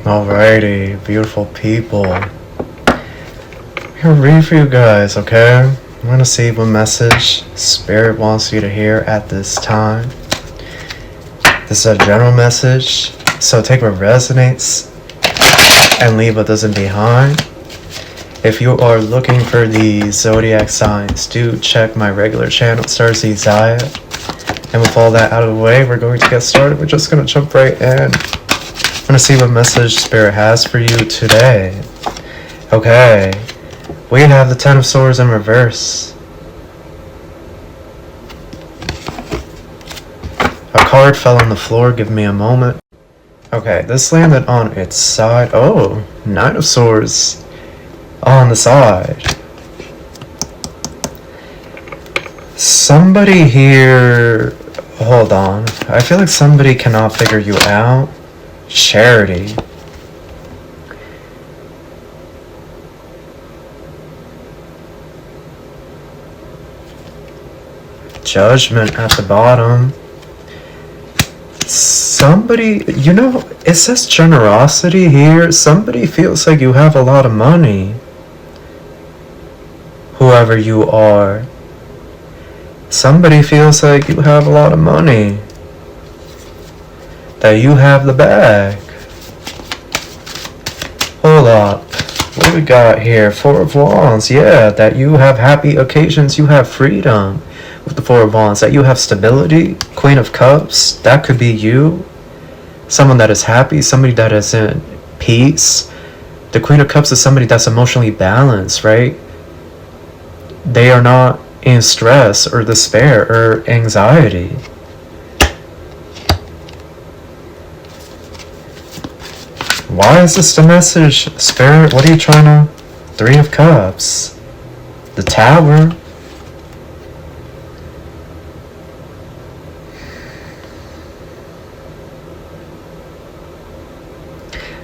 Alrighty, beautiful people. I'm gonna read for you guys, okay? I'm gonna see what message Spirit wants you to hear at this time. This is a general message, so take what resonates and leave what doesn't behind. If you are looking for the zodiac signs, do check my regular channel, Starseed.Ziyadd. And with all that out of the way, we're going to get started. We're just gonna jump right in. I'm gonna see what message Spirit has for you today. Okay, we have the Ten of Swords in reverse. A card fell on the floor, give me a moment. Okay, this landed on its side. Oh, Nine of Swords on the side. Somebody here, hold on. I feel like somebody cannot figure you out. Charity. Judgment at the bottom. Somebody, you know, it says generosity here. Somebody feels like you have a lot of money. Whoever you are. Somebody feels like you have a lot of money. That you have the bag. Hold up. What do we got here? Four of Wands. Yeah, that you have happy occasions. You have freedom. With the Four of Wands. That you have stability. Queen of Cups. That could be you. Someone that is happy. Somebody that is in peace. The Queen of Cups is somebody that's emotionally balanced, right? They are not in stress or despair or anxiety. Why is this the message, Spirit? What are you trying to... Three of Cups. The Tower.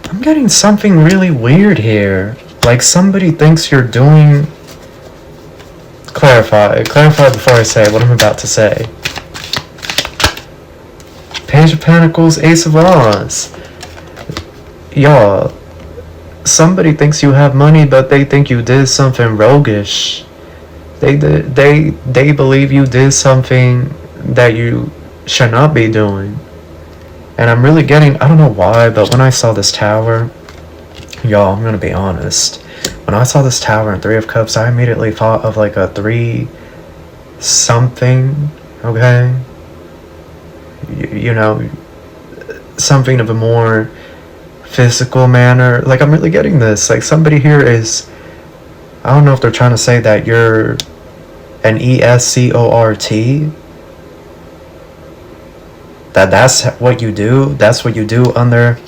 I'm getting something really weird here. Like somebody thinks you're doing... Clarify before I say what I'm about to say. Page of Pentacles, Ace of Wands. Y'all, somebody thinks you have money, but they think you did something roguish. They believe you did something that you should not be doing. And I'm really getting, I don't know why, but when I saw this Tower, y'all, I'm gonna be honest. When I saw this Tower and Three of Cups, I immediately thought of like a three something, okay? You know, something of a more physical manner. Like, I'm really getting this. Like, somebody here is, I don't know if they're trying to say that you're an ESCORT. That's what you do. That's what you do under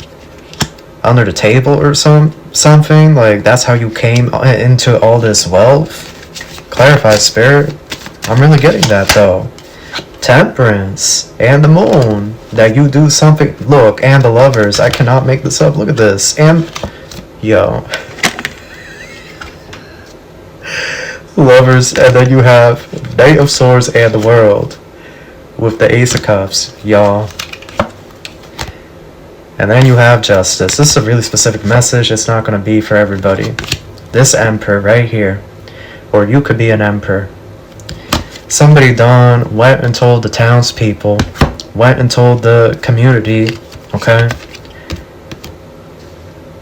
the table or something. Like, that's how you came into all this wealth. Clarify, Spirit. I'm really getting that though. Temperance and the Moon. That you do something. Look, and the Lovers. I cannot make this up. Look at this. And yo, Lovers, and then you have Knight of Swords and the World with the Ace of Cups, y'all. And then you have Justice. This is a really specific message. It's not going to be for everybody. This Emperor right here, or you could be an Emperor. Somebody went and told the townspeople, went and told the community, okay?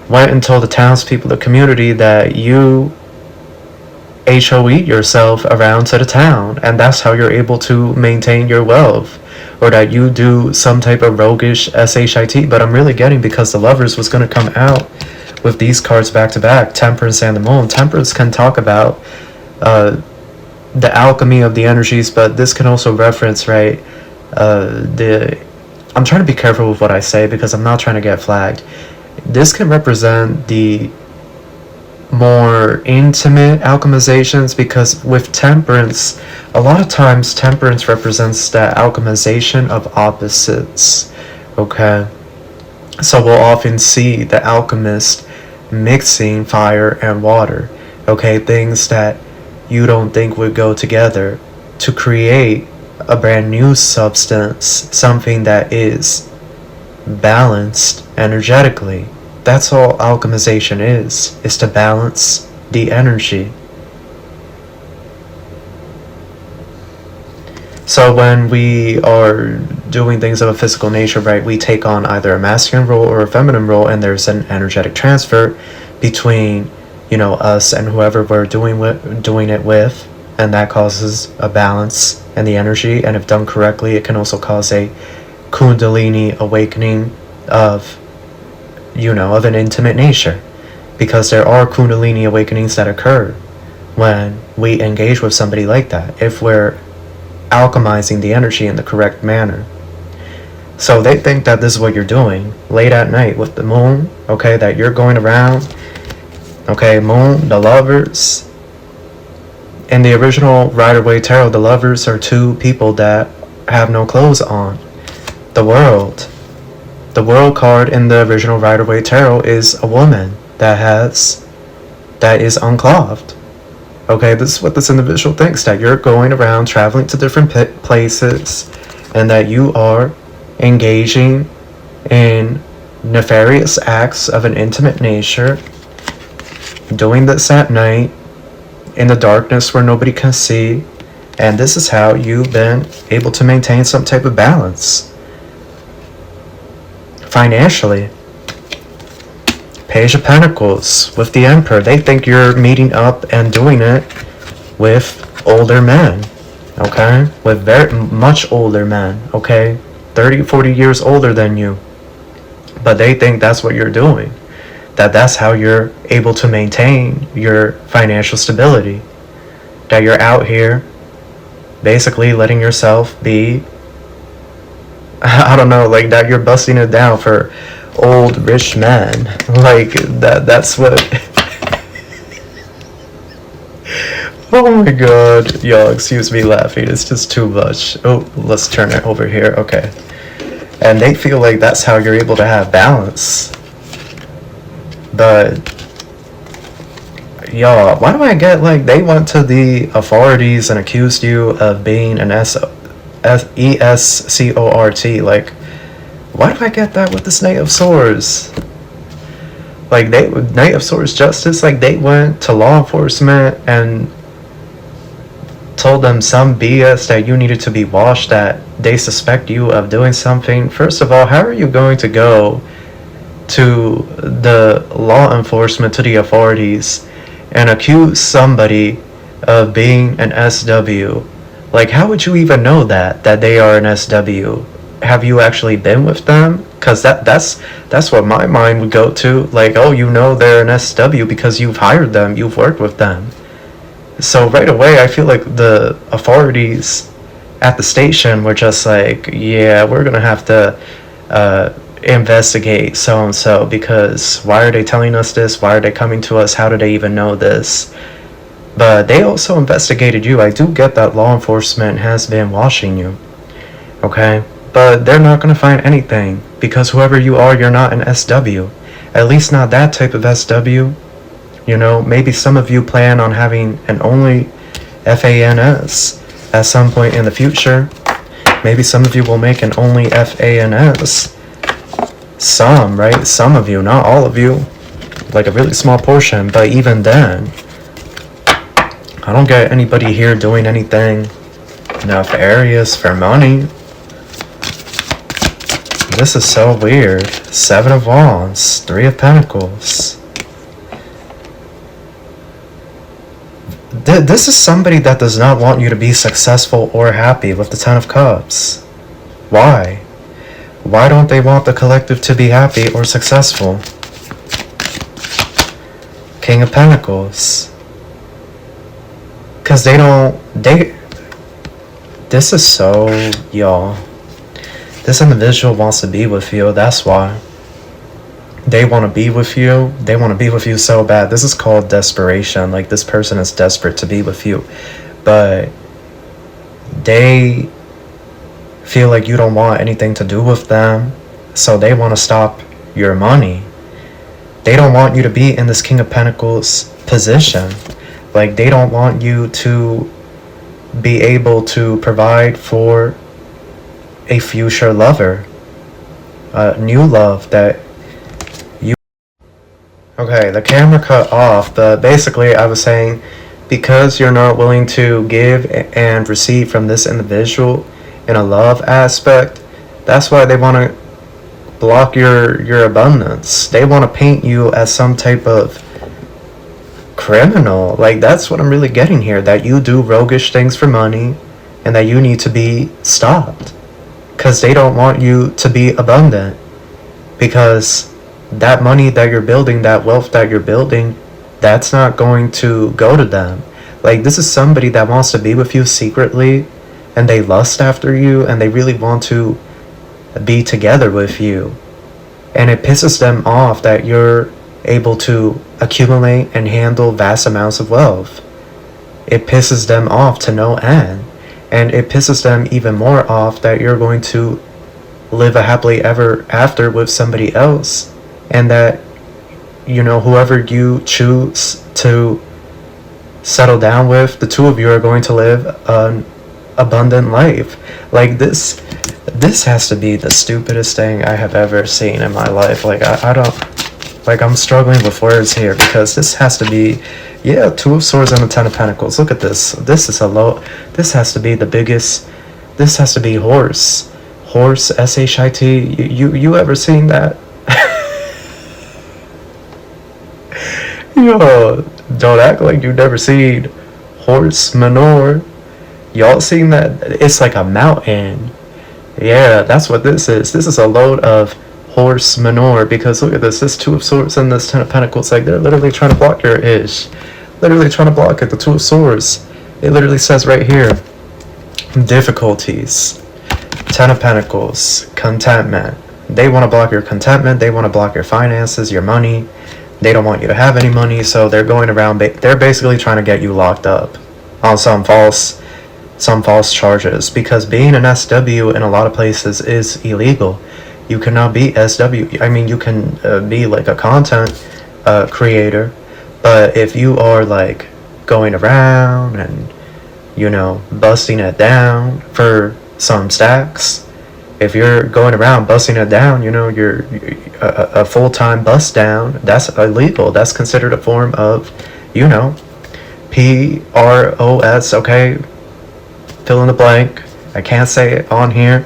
Went and told the townspeople, the community, that you HOE yourself around to the town, and that's how you're able to maintain your wealth. Or that you do some type of roguish SHIT. But I'm really getting, because the Lovers was going to come out with these cards back to back, Temperance and the Moon. Temperance can talk about the alchemy of the energies, but this can also reference, right, I'm trying to be careful with what I say because I'm not trying to get flagged. This can represent the more intimate alchemizations, because with Temperance, a lot of times Temperance represents the alchemization of opposites, okay? So we'll often see the alchemist mixing fire and water, okay? Things that you don't think would go together to create a brand new substance, something that is balanced energetically, That's all alchemization is to balance the energy. So when we are doing things of a physical nature, right, we take on either a masculine role or a feminine role, and there's an energetic transfer between, you know, us and whoever we're doing it with, and that causes a balance in the energy. And if done correctly, it can also cause a kundalini awakening of, you know, of an intimate nature, because there are kundalini awakenings that occur when we engage with somebody like that, if we're alchemizing the energy in the correct manner. So they think that this is what you're doing late at night with the moon, okay, that you're going around, okay, moon, the lovers. In the original Rider-Waite Tarot, the lovers are two people that have no clothes on. The world card in the original Rider-Waite Tarot is a woman that is unclothed. Okay, this is what this individual thinks, that you're going around traveling to different places, and that you are engaging in nefarious acts of an intimate nature, doing this at night in the darkness where nobody can see, and this is how you've been able to maintain some type of balance financially. Page of Pentacles with the Emperor. They think you're meeting up and doing it with older men, okay? With very much older men, okay? 30, 40 years older than you. But they think that's what you're doing. That's how you're able to maintain your financial stability. That you're out here basically letting yourself be, I don't know, like that you're busting it down for old rich men. Like that's what oh my god, y'all, excuse me laughing, it's just too much. Oh, let's turn it over here. Okay. And they feel like that's how you're able to have balance. But y'all, why do I get like they went to the authorities and accused you of being an ESCORT? Like, why do I get that with this Knight of Swords? Like, Knight of Swords Justice, like, they went to law enforcement and told them some BS that you needed to be washed, that they suspect you of doing something. First of all, how are you going to go to the law enforcement, to the authorities, and accuse somebody of being an SW? Like, how would you even know that they are an SW? Have you actually been with them? Because that's what my mind would go to. Like, oh, you know they're an SW because you've hired them, you've worked with them. So right away, I feel like the authorities at the station were just like, yeah, we're gonna have to investigate so and so, because why are they telling us this? Why are they coming to us? How do they even know this? But they also investigated you. I do get that law enforcement has been watching you, okay? But they're not going to find anything, because whoever you are, you're not an SW. At least not that type of SW. You know, maybe some of you plan on having an only FANS at some point in the future. Maybe some of you will make an only FANS. Some, right? Some of you, not all of you. Like a really small portion, but even then, I don't get anybody here doing anything nefarious for money. This is so weird. 7 of Wands, 3 of Pentacles. This is somebody that does not want you to be successful or happy with the 10 of Cups. Why? Why don't they want the collective to be happy or successful? King of Pentacles. Because this is so, y'all. This individual wants to be with you, that's why. They want to be with you. They want to be with you so bad. This is called desperation. Like, this person is desperate to be with you. But they feel like you don't want anything to do with them. So they want to stop your money. They don't want you to be in this King of Pentacles position. Like, they don't want you to be able to provide for a future lover. New love that Okay, the camera cut off, but basically I was saying, because you're not willing to give and receive from this individual in a love aspect, that's why they want to block your abundance. They want to paint you as some type of criminal. Like, that's what I'm really getting here, that you do roguish things for money and that you need to be stopped because they don't want you to be abundant, because that money that you're building, that wealth that you're building, that's not going to go to them. Like, this is somebody that wants to be with you secretly, and they lust after you, and they really want to be together with you. And it pisses them off that you're able to accumulate and handle vast amounts of wealth. It pisses them off to no end. And it pisses them even more off that you're going to live a happily ever after with somebody else, and that, you know, whoever you choose to settle down with, the two of you are going to live an abundant life. Like, this has to be the stupidest thing I have ever seen in my life. Like, I don't, like, I'm struggling with words here, because this has to be, yeah, Two of Swords and the Ten of Pentacles. Look at this. This is a low, this has to be the biggest, this has to be horse, S-H-I-T. You ever seen that? Yo, don't act like you've never seen horse manure. Y'all seen that? It's like a mountain. Yeah, that's what this is. This is a load of horse manure, because look at this Two of Swords and this Ten of Pentacles. Like, they're literally trying to block your ish. Literally trying to block it. The Two of Swords. It literally says right here, difficulties. Ten of Pentacles, contentment. They want to block your contentment. They want to block your finances, your money. They don't want you to have any money, so they're going around, they're basically trying to get you locked up on some false charges, because being an SW in a lot of places is illegal. You cannot be SW. I mean, you can be like a content creator, but if you are like going around and, you know, busting it down for some stacks, if you're going around busting it down, you know, you're a full-time bust down, that's illegal. That's considered a form of, you know, PROS, okay? Fill in the blank. I can't say it on here,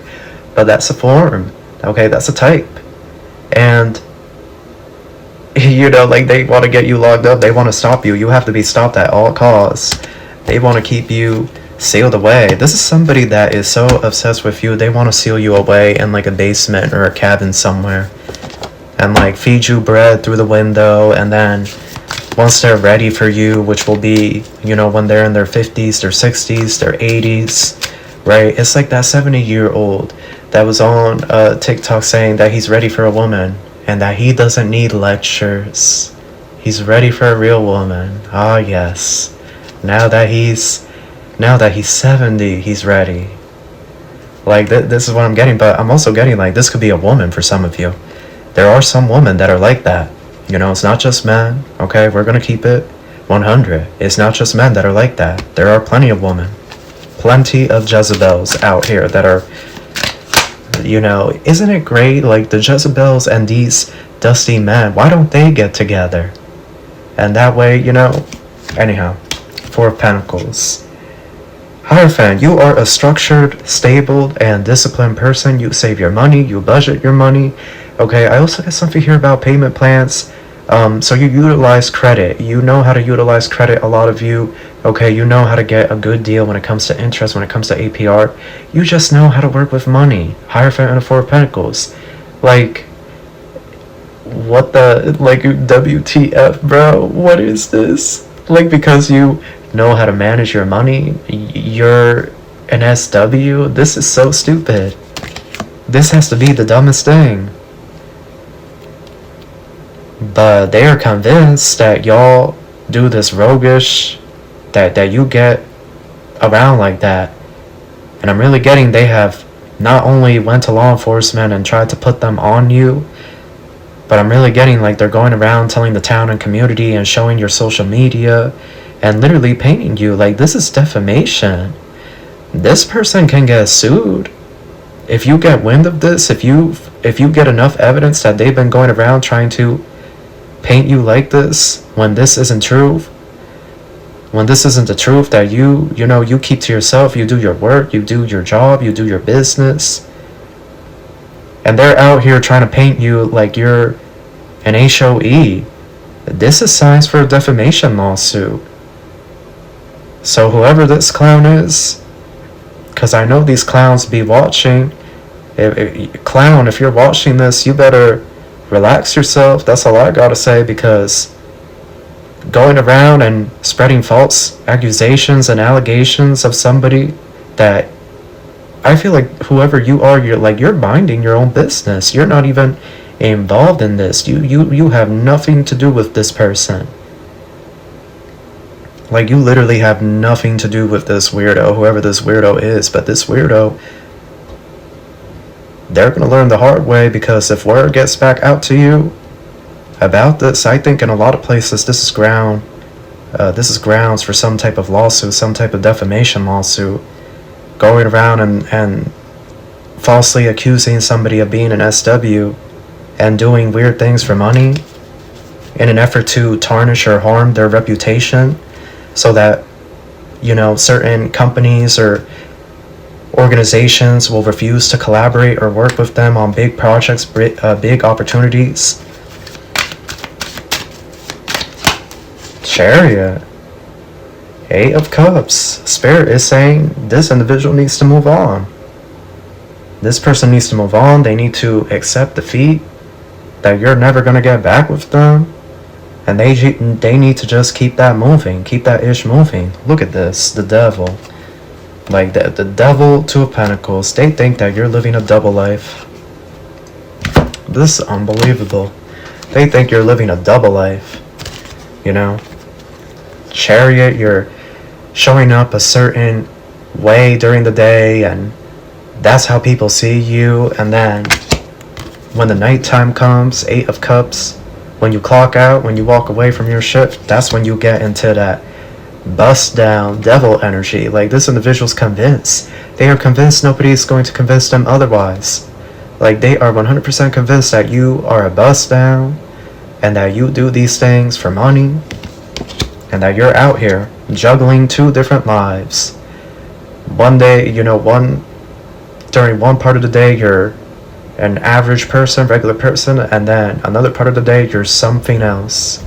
but that's a form, okay? That's a type. And, you know, like, they want to get you locked up. They want to stop you. You have to be stopped at all costs. They want to keep you sealed away. This is somebody that is so obsessed with you, they want to seal you away in like a basement or a cabin somewhere, and like feed you bread through the window, and then once they're ready for you, which will be, you know, when they're in their 50s, their 60s, their 80s, right? It's like that 70-year-old that was on TikTok saying that he's ready for a woman and that he doesn't need lectures. He's ready for a real woman. Ah, yes. Now that he's 70, he's ready. Like, this is what I'm getting, but I'm also getting, like, this could be a woman for some of you. There are some women that are like that. You know, it's not just men, okay? We're gonna keep it 100. It's not just men that are like that. There are plenty of women. Plenty of Jezebels out here that are, you know, isn't it great? Like, the Jezebels and these dusty men, why don't they get together? And that way, you know, anyhow, Four of Pentacles. Hierophant, you are a structured, stable, and disciplined person. You save your money, you budget your money. Okay, I also got something here about payment plans. So you utilize credit. You know how to utilize credit, a lot of you. Okay, you know how to get a good deal when it comes to interest, when it comes to APR. You just know how to work with money. Hierophant and a Four of Pentacles. Like, what the, like, WTF, bro? What is this? Like, because you know how to manage your money, you're an SW? This is so stupid. This has to be the dumbest thing. But they are convinced that y'all do this roguish, that you get around like that. And I'm really getting they have not only went to law enforcement and tried to put them on you, but I'm really getting like they're going around telling the town and community and showing your social media and literally painting you. Like, this is defamation. This person can get sued. If you get wind of this, if you get enough evidence that they've been going around trying to paint you like this when this isn't true. When this isn't the truth, that you keep to yourself, you do your work, you do your job, you do your business. And they're out here trying to paint you like you're an HOE. This is signs for a defamation lawsuit. So whoever this clown is, because I know these clowns be watching. Clown, if you're watching this, you better relax yourself. That's all I gotta say, because going around and spreading false accusations and allegations of somebody that, I feel like whoever you are, you're minding your own business. You're not even involved in this. You have nothing to do with this person. Like, you literally have nothing to do with this weirdo, whoever this weirdo is. But this weirdo, they're gonna learn the hard way, because if word gets back out to you about this, I think in a lot of places this is grounds for some type of lawsuit, some type of defamation lawsuit, going around and falsely accusing somebody of being an SW and doing weird things for money in an effort to tarnish or harm their reputation, so that, certain companies or organizations will refuse to collaborate or work with them on big projects, big opportunities. Chariot. 8 of Cups. Spirit is saying this individual needs to move on. This person needs to move on. They need to accept defeat, that you're never going to get back with them. And they need to just keep that moving. Keep that ish moving. Look at this. The devil. Like the devil, 2 of Pentacles. They think that you're living a double life. This is unbelievable. They think you're living a double life. Chariot, you're showing up a certain way during the day, and that's how people see you. And then when the nighttime comes, 8 of Cups, when you clock out, when you walk away from your shift, that's when you get into that bust down devil energy. Like, this individual's convinced. They are convinced nobody's going to convince them otherwise. Like, they are 100% convinced that you are a bust down, and that you do these things for money, and that you're out here juggling 2 different lives. One day, during one part of the day, you're an average person, regular person, and then another part of the day, you're something else.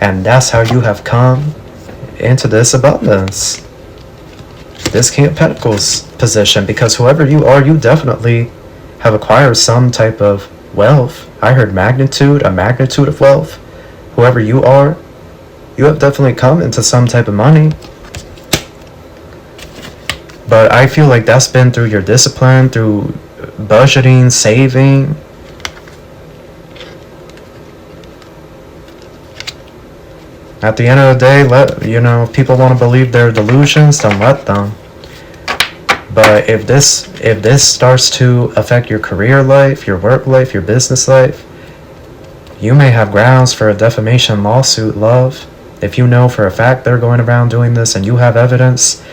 And that's how you have come into this abundance. This King of Pentacles position, because whoever you are, you definitely have acquired some type of wealth. I heard a magnitude of wealth. Whoever you are, you have definitely come into some type of money. But I feel like that's been through your discipline, through budgeting, saving. At the end of the day, if people want to believe their delusions, then let them. But if this starts to affect your career life, your work life, your business life, you may have grounds for a defamation lawsuit, love. If you know for a fact they're going around doing this and you have evidence,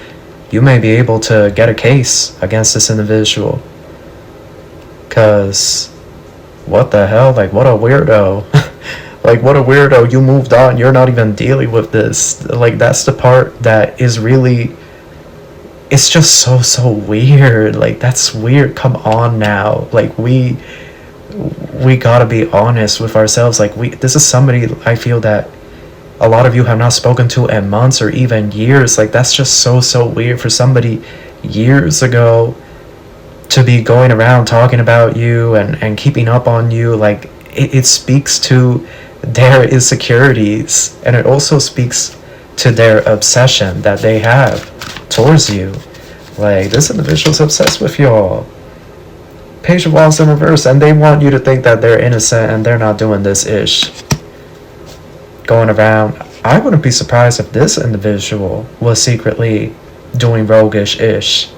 you may be able to get a case against this individual. Because, what the hell? Like, what a weirdo. Like, what a weirdo. You moved on. You're not even dealing with this. Like, that's the part that is really... It's just so weird. Like, that's weird. Come on now. Like, we gotta be honest with ourselves. Like, this is somebody I feel that a lot of you have not spoken to in months or even years. Like, that's just so weird for somebody years ago to be going around talking about you and keeping up on you. Like, it speaks to their insecurities, and it also speaks to their obsession that they have towards you. Like, this individual's obsessed with y'all. Page of Wands in reverse, and they want you to think that they're innocent and they're not doing this ish. Going around, I wouldn't be surprised if this individual was secretly doing roguish ish.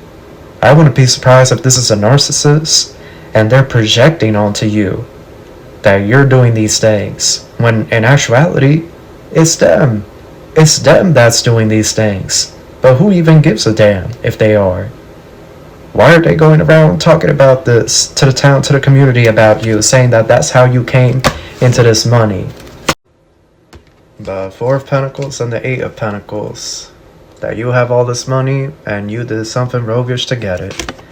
I wouldn't be surprised if this is a narcissist and they're projecting onto you that you're doing these things, when in actuality, it's them. It's them that's doing these things. But who even gives a damn if they are? Why are they going around talking about this to the town, to the community about you, saying that that's how you came into this money? The Four of Pentacles and the Eight of Pentacles. That you have all this money and you did something roguish to get it.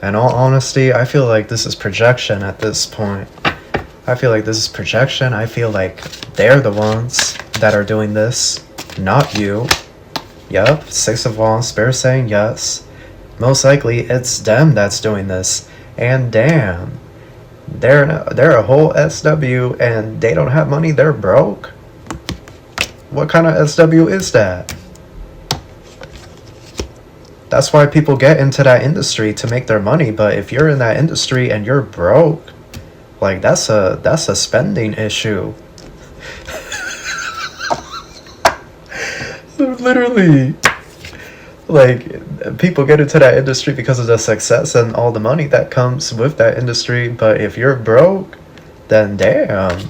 In all honesty, I feel like this is projection at this point. I feel like this is projection. I feel like they're the ones that are doing this, not you. Yup, Six of Wands, Spirit saying yes. Most likely it's them that's doing this. And damn, they're a whole SW and they don't have money, they're broke? What kind of SW is that? That's why people get into that industry, to make their money, but if you're in that industry and you're broke, like that's a spending issue. Literally. Like, people get into that industry because of the success and all the money that comes with that industry, but if you're broke, then damn,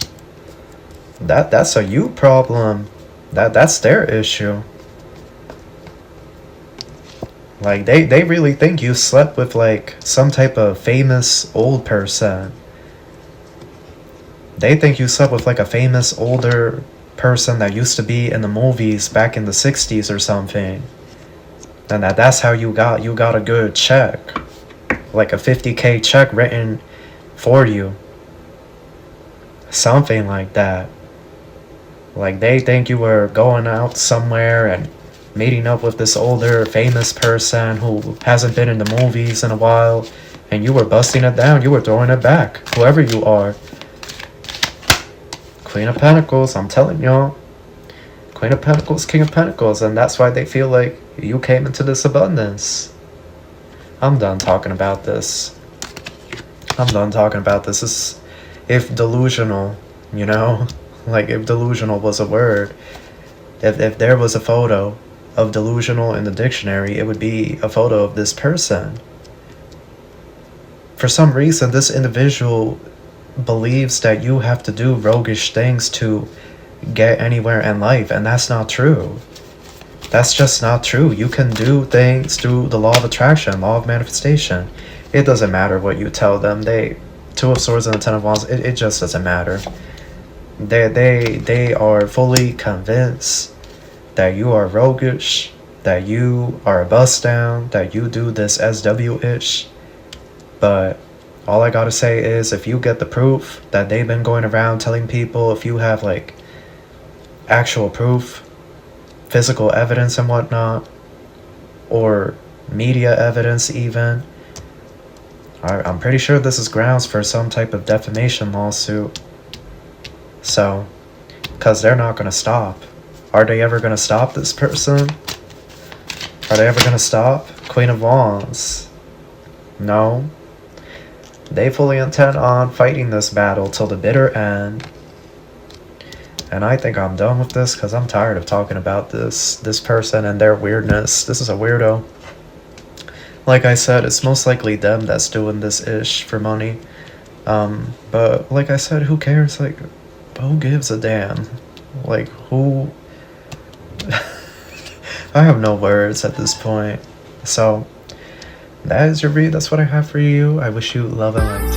that's a you problem. That's their issue. Like, they really think you slept with like some type of famous old person. They think you slept with like a famous older person that used to be in the movies back in the 60s or something. And that's how you got a good check. Like a 50K check written for you. Something like that. Like, they think you were going out somewhere and meeting up with this older famous person who hasn't been in the movies in a while, and you were busting it down, you were throwing it back, whoever you are. Queen of Pentacles, I'm telling y'all. Queen of Pentacles, King of Pentacles, and that's why they feel like you came into this abundance. I'm done talking about this. This is, if delusional, you know? Like, if delusional was a word. If there was a photo of delusional in the dictionary, it would be a photo of this person. For some reason, this individual believes that you have to do roguish things to get anywhere in life, and that's not true. That's just not true. You can do things through the law of attraction, law of manifestation. It doesn't matter what you tell them. Two of Swords and the Ten of Wands, it just doesn't matter. They are fully convinced that you are roguish, that you are a bust down, that you do this SW-ish. But all I gotta say is, if you get the proof that they've been going around telling people, if you have like actual proof, physical evidence and whatnot, or media evidence even, I'm pretty sure this is grounds for some type of defamation lawsuit. So, because they're not gonna stop. Are they ever gonna stop this person? Are they ever gonna stop? Queen of Wands. No. They fully intend on fighting this battle till the bitter end. And I think I'm done with this because I'm tired of talking about this person and their weirdness. This is a weirdo. Like I said, it's most likely them that's doing this ish for money. But like I said, who cares? Like, who gives a damn? Like, who? I have no words at this point. So, that is your read. That's what I have for you. I wish you love and light.